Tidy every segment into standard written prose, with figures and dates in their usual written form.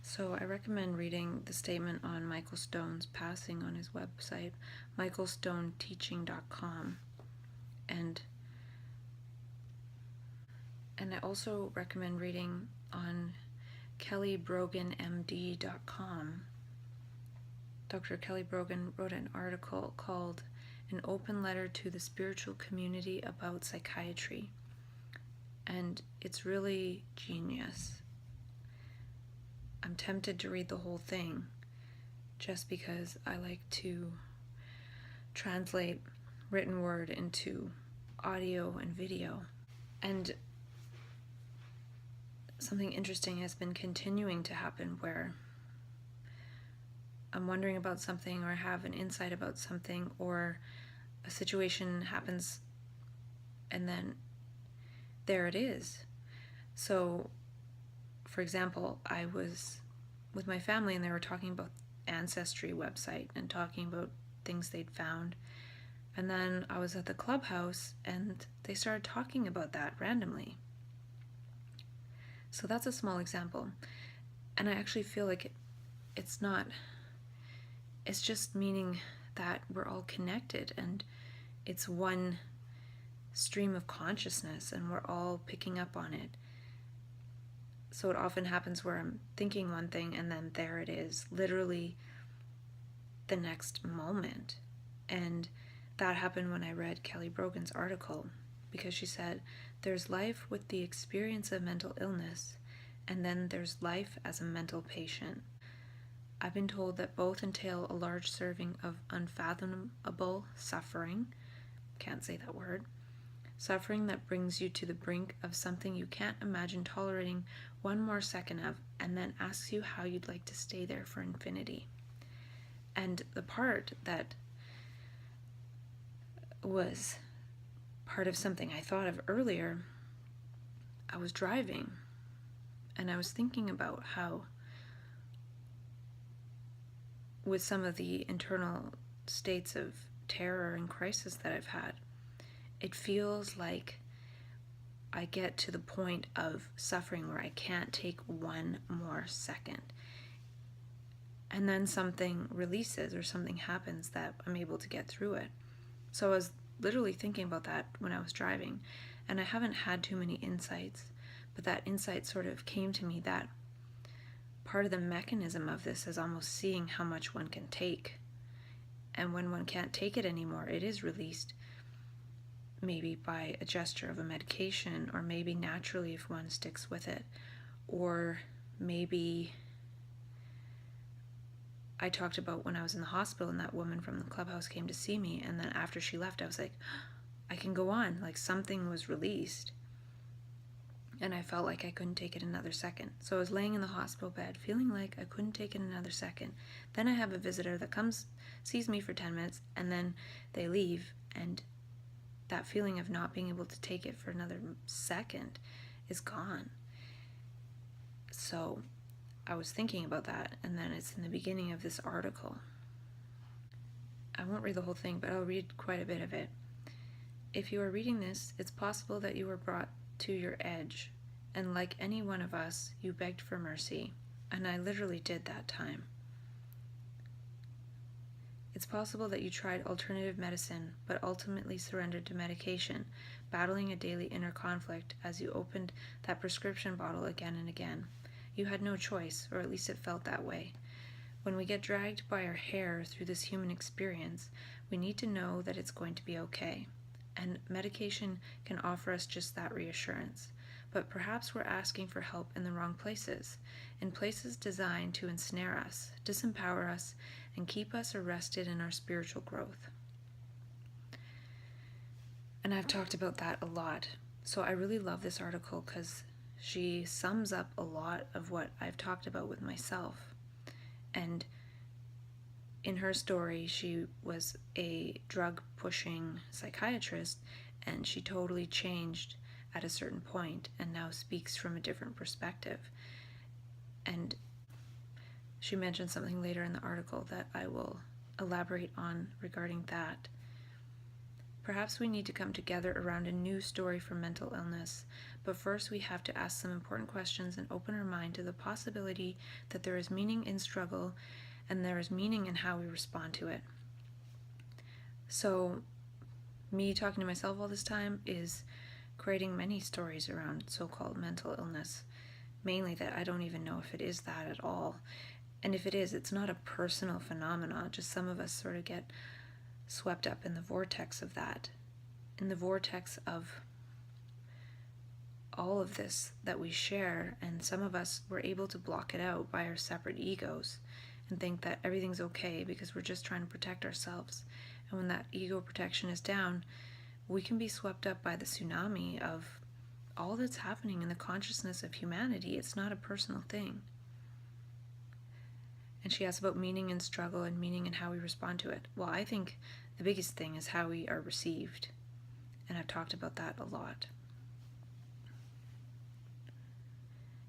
So I recommend reading the statement on Michael Stone's passing on his website, michaelstoneteaching.com. And I also recommend reading on kellybroganmd.com. Dr. Kelly Brogan wrote an article called An Open Letter to the Spiritual Community About Psychiatry. And it's really genius. I'm tempted to read the whole thing just because I like to translate written word into audio and video. And something interesting has been continuing to happen where I'm wondering about something or I have an insight about something or a situation happens and then there it is. So, for example, I was with my family and they were talking about Ancestry website and talking about things they'd found. And then I was at the clubhouse and they started talking about that randomly. So that's a small example. And I actually feel like it's just meaning that we're all connected and it's one stream of consciousness and we're all picking up on it. So it often happens where I'm thinking one thing and then there it is, literally the next moment. And that happened when I read Kelly Brogan's article, because she said, there's life with the experience of mental illness, and then there's life as a mental patient. I've been told that both entail a large serving of unfathomable suffering, can't say that word, suffering that brings you to the brink of something you can't imagine tolerating one more second of, and then asks you how you'd like to stay there for infinity. And the part that was part of something I thought of earlier, I was driving and I was thinking about how with some of the internal states of terror and crisis that I've had, it feels like I get to the point of suffering where I can't take one more second. And then something releases or something happens that I'm able to get through it. So I was literally thinking about that when I was driving, and I haven't had too many insights, but that insight sort of came to me that part of the mechanism of this is almost seeing how much one can take. And when one can't take it anymore, it is released, maybe by a gesture of a medication, or maybe naturally if one sticks with it, or maybe I talked about when I was in the hospital and that woman from the clubhouse came to see me, and then after she left I was like, I can go on, like something was released, and I felt like I couldn't take it another second. So I was laying in the hospital bed feeling like I couldn't take it another second. Then I have a visitor that comes, sees me for 10 minutes, and then they leave, and that feeling of not being able to take it for another second is gone. So I was thinking about that, and then it's in the beginning of this article. I won't read the whole thing, but I'll read quite a bit of it. If you are reading this, it's possible that you were brought to your edge, and like any one of us, you begged for mercy, and I literally did that time. It's possible that you tried alternative medicine, but ultimately surrendered to medication, battling a daily inner conflict as you opened that prescription bottle again and again. You had no choice, or at least it felt that way. When we get dragged by our hair through this human experience, we need to know that it's going to be okay. And medication can offer us just that reassurance. But perhaps we're asking for help in the wrong places, in places designed to ensnare us, disempower us, and keep us arrested in our spiritual growth. And I've talked about that a lot. So I really love this article because she sums up a lot of what I've talked about with myself. And in her story, she was a drug-pushing psychiatrist, and she totally changed at a certain point and now speaks from a different perspective. And she mentioned something later in the article that I will elaborate on regarding that. Perhaps we need to come together around a new story for mental illness, but first we have to ask some important questions and open our mind to the possibility that there is meaning in struggle and there is meaning in how we respond to it. So, me talking to myself all this time is creating many stories around so-called mental illness, mainly that I don't even know if it is that at all. And if it is, it's not a personal phenomenon, just some of us sort of get swept up in the vortex of that, in the vortex of all of this that we share, and some of us were able to block it out by our separate egos and think that everything's okay because we're just trying to protect ourselves. And when that ego protection is down, we can be swept up by the tsunami of all that's happening in the consciousness of humanity. It's not a personal thing. And she asks about meaning and struggle and meaning and how we respond to it. Well, I think the biggest thing is how we are received. And I've talked about that a lot.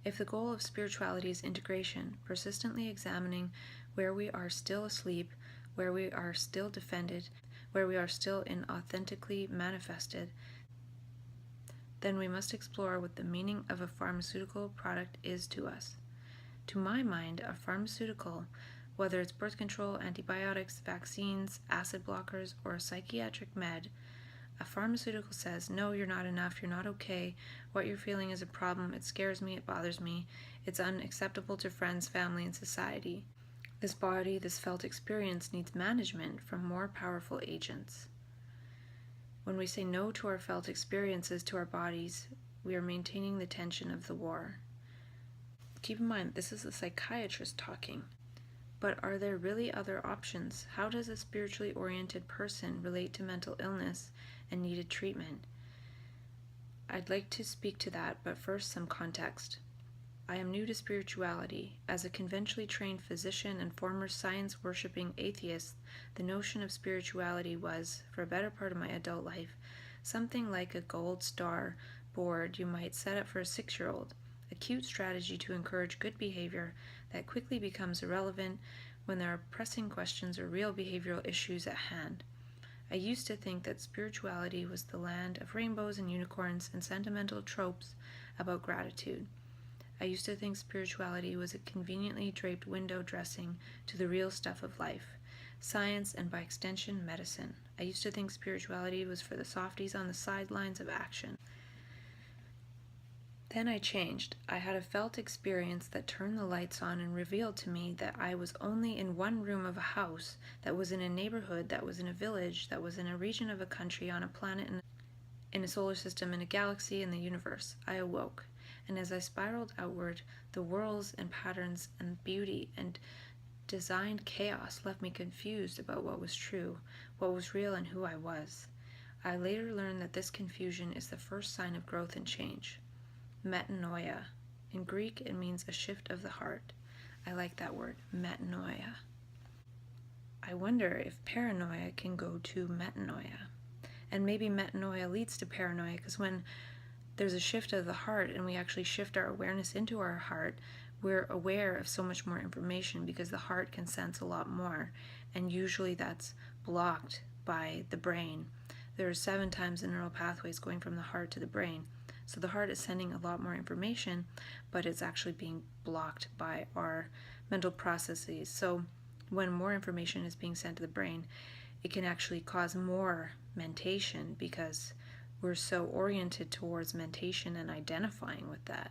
If the goal of spirituality is integration, persistently examining where we are still asleep, where we are still defended, where we are still inauthentically manifested, then we must explore what the meaning of a pharmaceutical product is to us. To my mind, a pharmaceutical, whether it's birth control, antibiotics, vaccines, acid blockers, or a psychiatric med, a pharmaceutical says, no, you're not enough, you're not okay, what you're feeling is a problem, it scares me, it bothers me, it's unacceptable to friends, family, and society. This body, this felt experience needs management from more powerful agents. When we say no to our felt experiences, to our bodies, we are maintaining the tension of the war. Keep in mind, this is a psychiatrist talking. But are there really other options? How does a spiritually oriented person relate to mental illness and needed treatment? I'd like to speak to that, but first some context. I am new to spirituality. As a conventionally trained physician and former science-worshipping atheist, the notion of spirituality was, for a better part of my adult life, something like a gold star board you might set up for a 6-year-old. A cute strategy to encourage good behavior that quickly becomes irrelevant when there are pressing questions or real behavioral issues at hand. I used to think that spirituality was the land of rainbows and unicorns and sentimental tropes about gratitude. I used to think spirituality was a conveniently draped window dressing to the real stuff of life, science and by extension medicine. I used to think spirituality was for the softies on the sidelines of action. Then I changed. I had a felt experience that turned the lights on and revealed to me that I was only in one room of a house, that was in a neighborhood, that was in a village, that was in a region of a country, on a planet, in a solar system, in a galaxy, in the universe. I awoke, and as I spiraled outward, the whirls and patterns and beauty and designed chaos left me confused about what was true, what was real, and who I was. I later learned that this confusion is the first sign of growth and change. Metanoia. In Greek, it means a shift of the heart. I like that word, metanoia. I wonder if paranoia can go to metanoia. And maybe metanoia leads to paranoia, because when there's a shift of the heart and we actually shift our awareness into our heart, we're aware of so much more information because the heart can sense a lot more. And usually that's blocked by the brain. There are 7 times the neural pathways going from the heart to the brain. So the heart is sending a lot more information, but it's actually being blocked by our mental processes. So when more information is being sent to the brain, it can actually cause more mentation because we're so oriented towards mentation and identifying with that.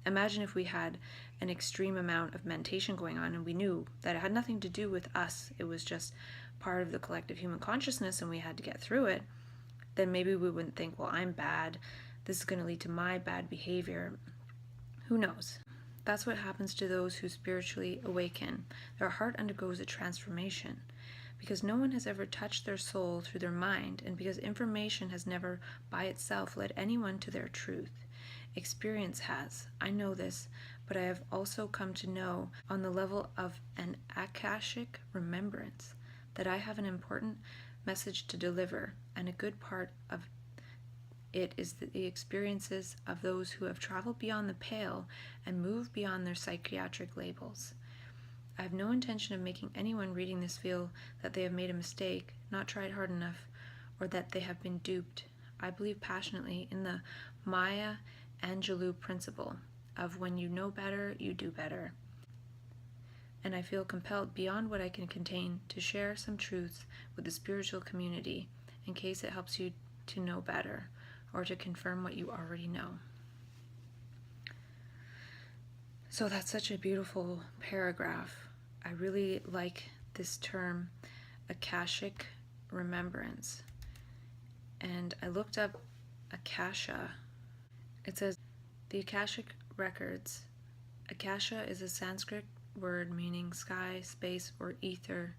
Imagine if we had an extreme amount of mentation going on and we knew that it had nothing to do with us, it was just part of the collective human consciousness and we had to get through it. Then maybe we wouldn't think, well, I'm bad, this is going to lead to my bad behavior. Who knows? That's what happens to those who spiritually awaken. Their heart undergoes a transformation because no one has ever touched their soul through their mind, and because information has never by itself led anyone to their truth. Experience has. I know this, but I have also come to know on the level of an akashic remembrance that I have an important message to deliver, and a good part of it is the experiences of those who have traveled beyond the pale and moved beyond their psychiatric labels. I have no intention of making anyone reading this feel that they have made a mistake, not tried hard enough, or that they have been duped. I believe passionately in the Maya Angelou principle of when you know better, you do better. And I feel compelled beyond what I can contain to share some truths with the spiritual community in case it helps you to know better or to confirm what you already know. So that's such a beautiful paragraph. I really like this term, Akashic remembrance. And I looked up Akasha. It says, the Akashic records. Akasha is a Sanskrit word meaning sky, space, or ether,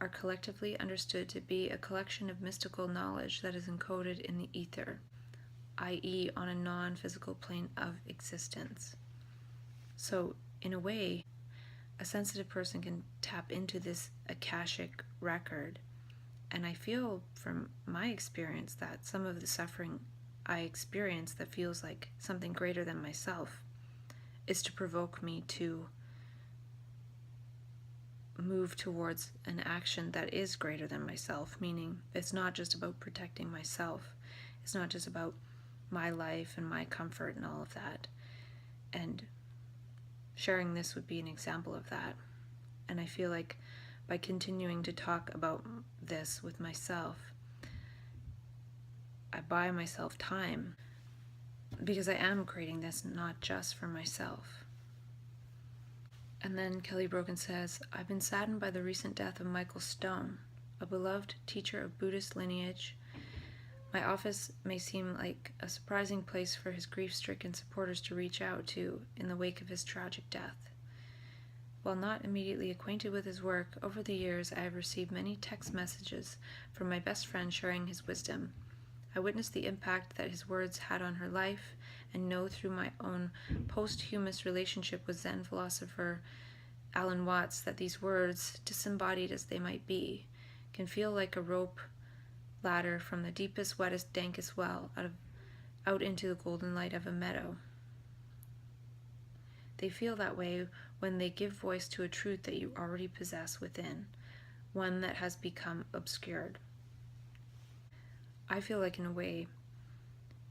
are collectively understood to be a collection of mystical knowledge that is encoded in the ether, i.e. on a non-physical plane of existence. So, in a way, a sensitive person can tap into this Akashic record. And I feel from my experience that some of the suffering I experience that feels like something greater than myself is to provoke me to move towards an action that is greater than myself, meaning it's not just about protecting myself. It's not just about my life and my comfort and all of that. And sharing this would be an example of that. And I feel like by continuing to talk about this with myself, I buy myself time because I am creating this not just for myself. And then Kelly Brogan says, I've been saddened by the recent death of Michael Stone, a beloved teacher of Buddhist lineage. My office may seem like a surprising place for his grief-stricken supporters to reach out to in the wake of his tragic death. While not immediately acquainted with his work, over the years I have received many text messages from my best friend sharing his wisdom. I witnessed the impact that his words had on her life and know through my own posthumous relationship with Zen philosopher Alan Watts that these words, disembodied as they might be, can feel like a rope ladder from the deepest, wettest, dankest well out into the golden light of a meadow. They feel that way when they give voice to a truth that you already possess within, one that has become obscured. I feel like, in a way,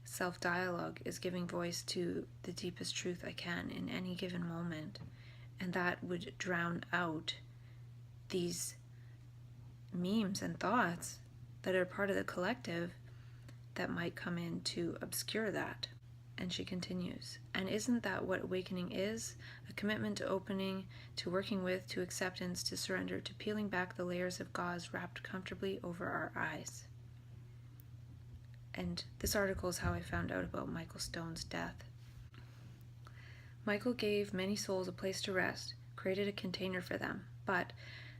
self-dialogue is giving voice to the deepest truth I can in any given moment, and that would drown out these memes and thoughts that are part of the collective that might come in to obscure that. And she continues, and isn't that what awakening is? A commitment to opening, to working with, to acceptance, to surrender, to peeling back the layers of gauze wrapped comfortably over our eyes. And this article is how I found out about Michael Stone's death. Michael gave many souls a place to rest, created a container for them, but,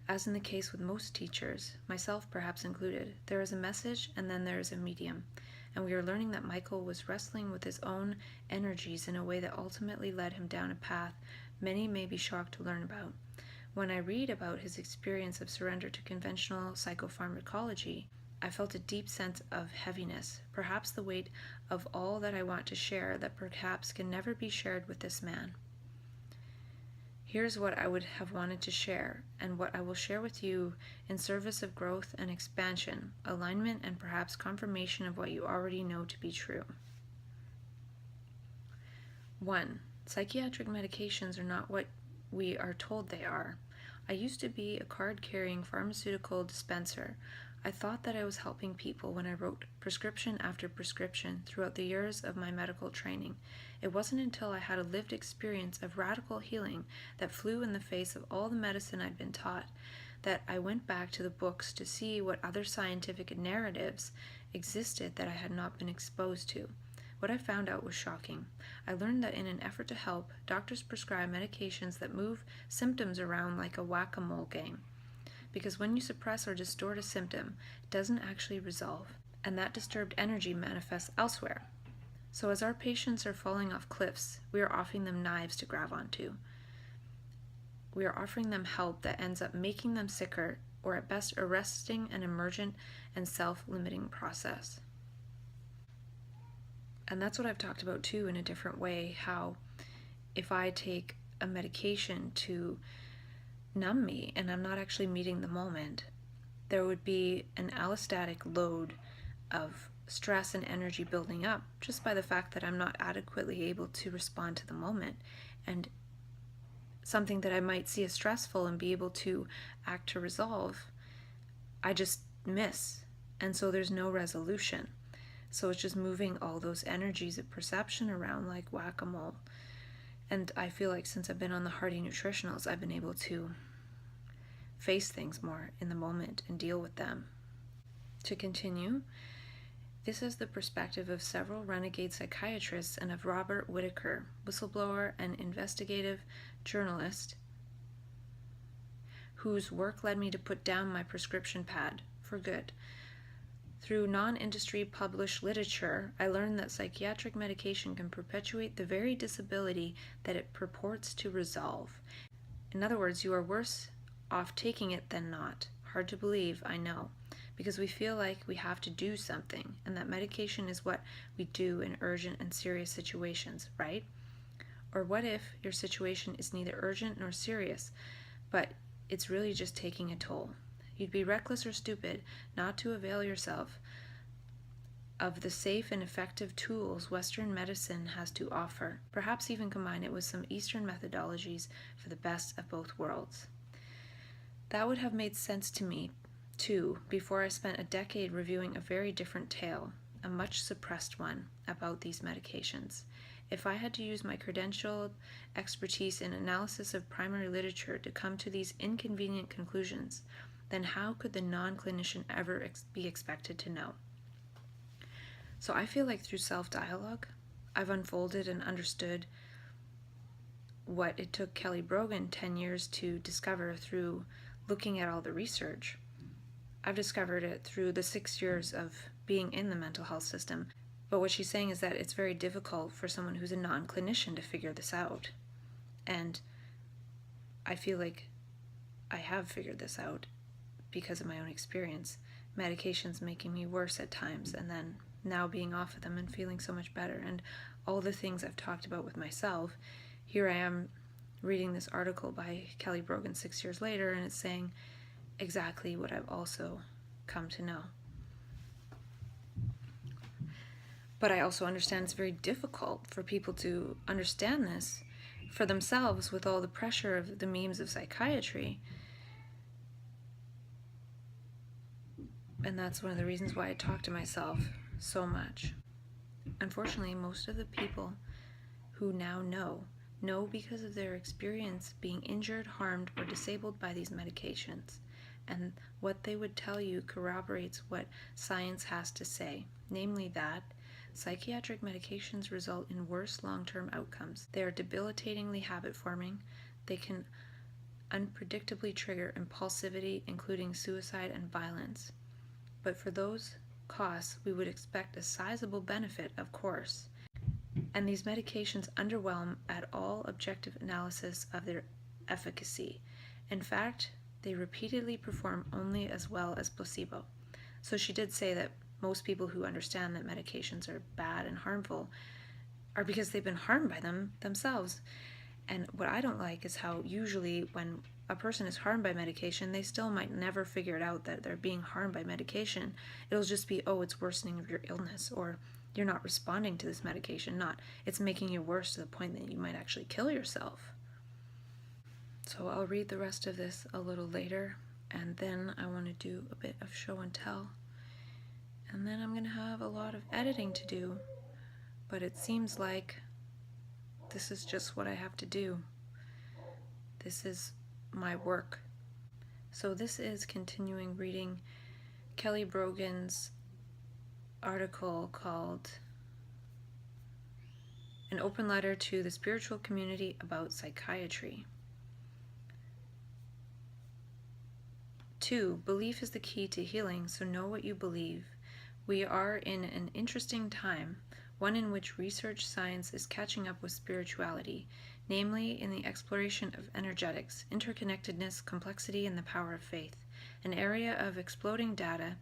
as in the case with most teachers, myself perhaps included, there is a message and then there is a medium, and we are learning that Michael was wrestling with his own energies in a way that ultimately led him down a path many may be shocked to learn about. When I read about his experience of surrender to conventional psychopharmacology, I felt a deep sense of heaviness, perhaps the weight of all that I want to share that perhaps can never be shared with this man. Here's what I would have wanted to share, and what I will share with you in service of growth and expansion, alignment, and perhaps confirmation of what you already know to be true. 1. Psychiatric medications are not what we are told they are. I used to be a card-carrying pharmaceutical dispenser. I thought that I was helping people when I wrote prescription after prescription throughout the years of my medical training. It wasn't until I had a lived experience of radical healing that flew in the face of all the medicine I'd been taught that I went back to the books to see what other scientific narratives existed that I had not been exposed to. What I found out was shocking. I learned that in an effort to help, doctors prescribe medications that move symptoms around like a whack-a-mole game. Because when you suppress or distort a symptom, it doesn't actually resolve, and that disturbed energy manifests elsewhere. So as our patients are falling off cliffs, we are offering them knives to grab onto. We are offering them help that ends up making them sicker, or at best arresting an emergent and self-limiting process. And that's what I've talked about too in a different way, how if I take a medication to numb me and I'm not actually meeting the moment, there would be an allostatic load of stress and energy building up just by the fact that I'm not adequately able to respond to the moment. And something that I might see as stressful and be able to act to resolve, I just miss. And so there's no resolution. So it's just moving all those energies of perception around like whack-a-mole. And I feel like since I've been on the Hearty Nutritionals, I've been able to face things more in the moment and deal with them. To continue, this is the perspective of several renegade psychiatrists and of Robert Whitaker, whistleblower and investigative journalist, whose work led me to put down my prescription pad for good. Through non-industry published literature, I learned that psychiatric medication can perpetuate the very disability that it purports to resolve. In other words, you are worse off taking it than not. Hard to believe, I know, because we feel like we have to do something, and that medication is what we do in urgent and serious situations, right? Or what if your situation is neither urgent nor serious, but it's really just taking a toll? You'd be reckless or stupid not to avail yourself of the safe and effective tools Western medicine has to offer, perhaps even combine it with some Eastern methodologies for the best of both worlds. That would have made sense to me, too, before I spent a decade reviewing a very different tale, a much suppressed one, about these medications. If I had to use my credentialed expertise in analysis of primary literature to come to these inconvenient conclusions, then how could the non-clinician ever be expected to know? So I feel like through self-dialogue, I've unfolded and understood what it took Kelly Brogan 10 years to discover through looking at all the research. I've discovered it through the 6 years of being in the mental health system. But what she's saying is that it's very difficult for someone who's a non-clinician to figure this out. And I feel like I have figured this out because of my own experience. Medications making me worse at times, and then now being off of them and feeling so much better. And all the things I've talked about with myself, here I am reading this article by Kelly Brogan 6 years later, and it's saying exactly what I've also come to know. But I also understand it's very difficult for people to understand this for themselves with all the pressure of the memes of psychiatry. And that's one of the reasons why I talk to myself so much. Unfortunately, most of the people who now know because of their experience being injured, harmed, or disabled by these medications. And what they would tell you corroborates what science has to say, namely that psychiatric medications result in worse long-term outcomes. They are debilitatingly habit-forming. They can unpredictably trigger impulsivity, including suicide and violence. But for those costs, we would expect a sizable benefit, of course. And these medications underwhelm at all objective analysis of their efficacy. In fact, they repeatedly perform only as well as placebo. So she did say that most people who understand that medications are bad and harmful are because they've been harmed by them themselves. And what I don't like is how usually when a person is harmed by medication, they still might never figure it out that they're being harmed by medication. It'll just be, oh, it's worsening of your illness, or you're not responding to this medication, not it's making you worse to the point that you might actually kill yourself. So I'll read the rest of this a little later, and then I want to do a bit of show and tell. And then I'm going to have a lot of editing to do, but it seems like this is just what I have to do. This is my work. So this is continuing reading Kelly Brogan's article called An Open Letter to the Spiritual Community About Psychiatry. 2. Belief is the key to healing, so know what you believe. We are in an interesting time, one in which research science is catching up with spirituality, namely in the exploration of energetics, interconnectedness, complexity, and the power of faith. An area of exploding data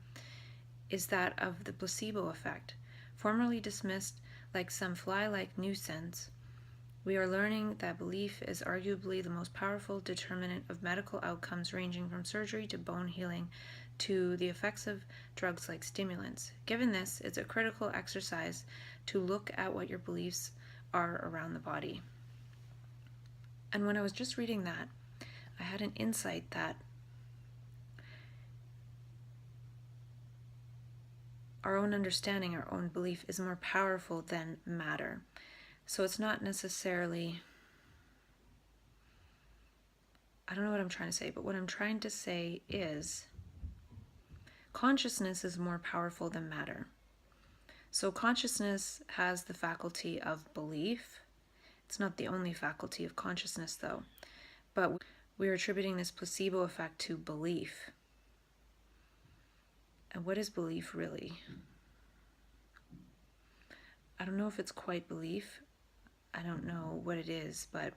is that of the placebo effect, formerly dismissed like some fly-like nuisance. We are learning that belief is arguably the most powerful determinant of medical outcomes ranging from surgery to bone healing to the effects of drugs like stimulants. Given this, it's a critical exercise to look at what your beliefs are around the body. And when I was just reading that, I had an insight that our own understanding, our own belief is more powerful than matter. So it's not necessarily, I don't know what I'm trying to say, but what I'm trying to say is consciousness is more powerful than matter. So consciousness has the faculty of belief. It's not the only faculty of consciousness though, but we're attributing this placebo effect to belief. And what is belief really? I don't know if it's quite belief. I don't know what it is, but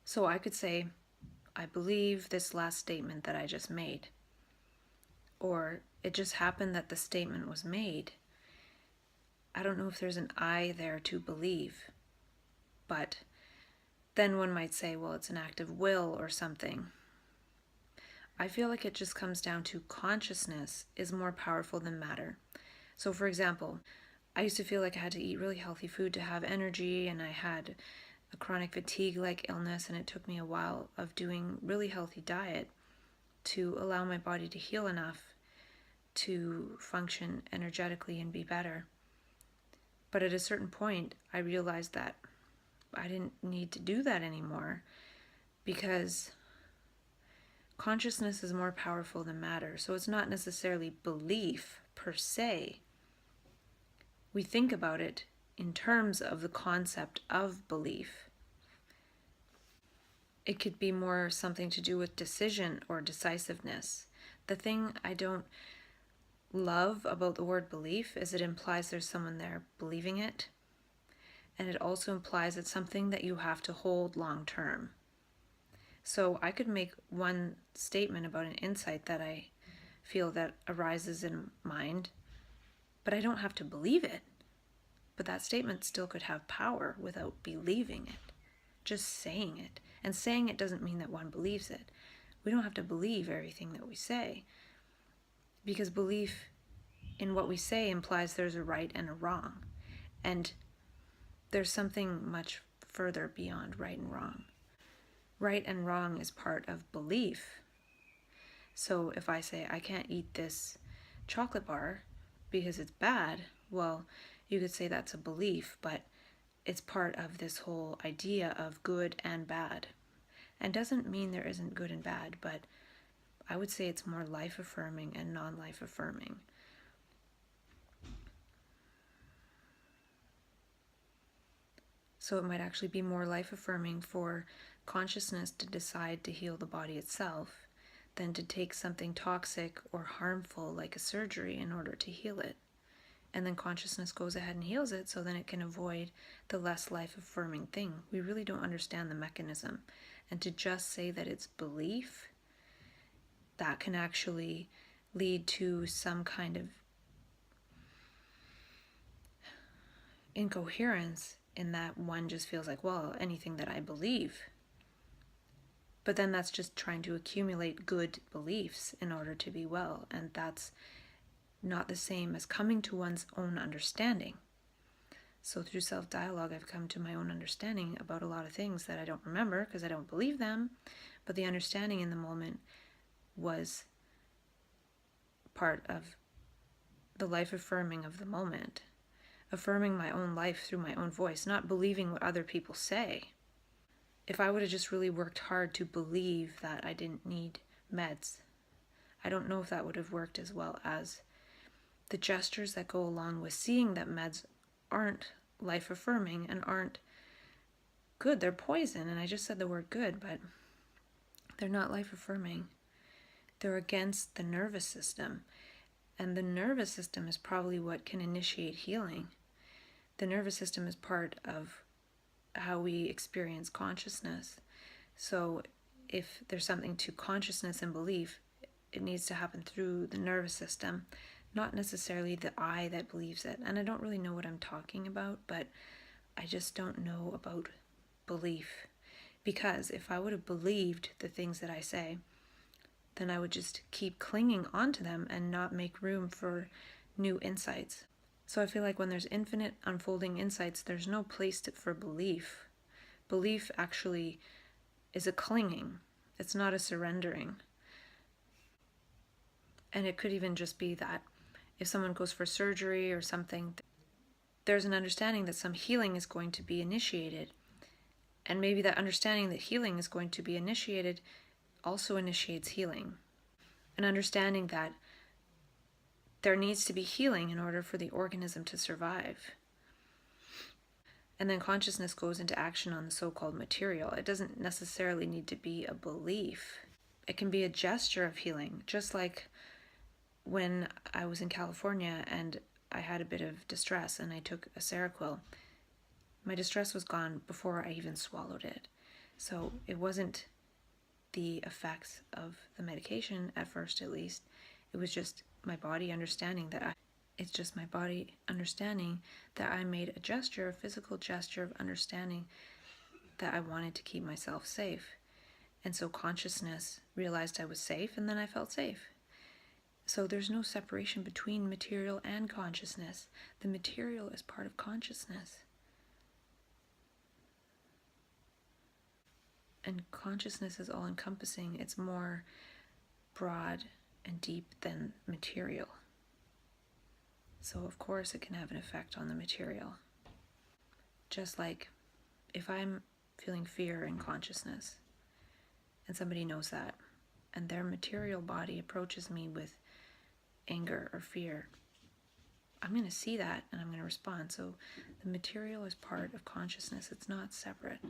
so I could say, I believe this last statement that I just made. Or it just happened that the statement was made. I don't know if there's an I there to believe, but then one might say, well, it's an act of will or something. I feel like it just comes down to consciousness is more powerful than matter. So for example, I used to feel like I had to eat really healthy food to have energy, and I had a chronic fatigue-like illness, and it took me a while of doing really healthy diet to allow my body to heal enough to function energetically and be better. But at a certain point, I realized that I didn't need to do that anymore because consciousness is more powerful than matter. So it's not necessarily belief per se. We think about it in terms of the concept of belief. It could be more something to do with decision or decisiveness. The thing I don't love about the word belief is it implies there's someone there believing it, and it also implies it's something that you have to hold long term. So I could make one statement about an insight that I feel that arises in mind, but I don't have to believe it. But that statement still could have power without believing it, just saying it. And saying it doesn't mean that one believes it. We don't have to believe everything that we say, because belief in what we say implies there's a right and a wrong. And there's something much further beyond right and wrong. Right and wrong is part of belief. So if I say I can't eat this chocolate bar because it's bad, well, you could say that's a belief, but it's part of this whole idea of good and bad. And doesn't mean there isn't good and bad, but I would say it's more life-affirming and non-life affirming. So it might actually be more life-affirming for consciousness to decide to heal the body itself than to take something toxic or harmful like a surgery in order to heal it. And then consciousness goes ahead and heals it so then it can avoid the less life-affirming thing. We really don't understand the mechanism. And to just say that it's belief, that can actually lead to some kind of incoherence in that one just feels like, well, anything that I believe. But then that's just trying to accumulate good beliefs in order to be well. And that's not the same as coming to one's own understanding. So through self-dialogue, I've come to my own understanding about a lot of things that I don't remember because I don't believe them, but the understanding in the moment was part of the life affirming of the moment, affirming my own life through my own voice, not believing what other people say. If I would have just really worked hard to believe that I didn't need meds, I don't know if that would have worked as well as the gestures that go along with seeing that meds aren't life-affirming and aren't good. They're poison, and I just said the word good, but they're not life-affirming. They're against the nervous system, and the nervous system is probably what can initiate healing. The nervous system is part of how we experience consciousness. So if there's something to consciousness and belief, it needs to happen through the nervous system, not necessarily the I that believes it. And I don't really know what I'm talking about, but I just don't know about belief. Because if I would have believed the things that I say, then I would just keep clinging onto them and not make room for new insights. So I feel like when there's infinite unfolding insights, there's no place for belief. Belief actually is a clinging. It's not a surrendering. And it could even just be that if someone goes for surgery or something, there's an understanding that some healing is going to be initiated. And maybe that understanding that healing is going to be initiated also initiates healing. An understanding that there needs to be healing in order for the organism to survive. And then consciousness goes into action on the so-called material. It doesn't necessarily need to be a belief. It can be a gesture of healing, just like when I was in California and I had a bit of distress and I took a Seroquel. My distress was gone before I even swallowed it. So it wasn't the effects of the medication, at first at least. It was just my body understanding that I made a gesture, a physical gesture of understanding that I wanted to keep myself safe. And so consciousness realized I was safe, and then I felt safe. So there's no separation between material and consciousness. The material is part of consciousness. And consciousness is all-encompassing. It's more broad and deep than material. So of course it can have an effect on the material. Just like if I'm feeling fear in consciousness, and somebody knows that, and their material body approaches me with anger or fear, I'm going to see that and I'm going to respond. So the material is part of consciousness. It's not separate.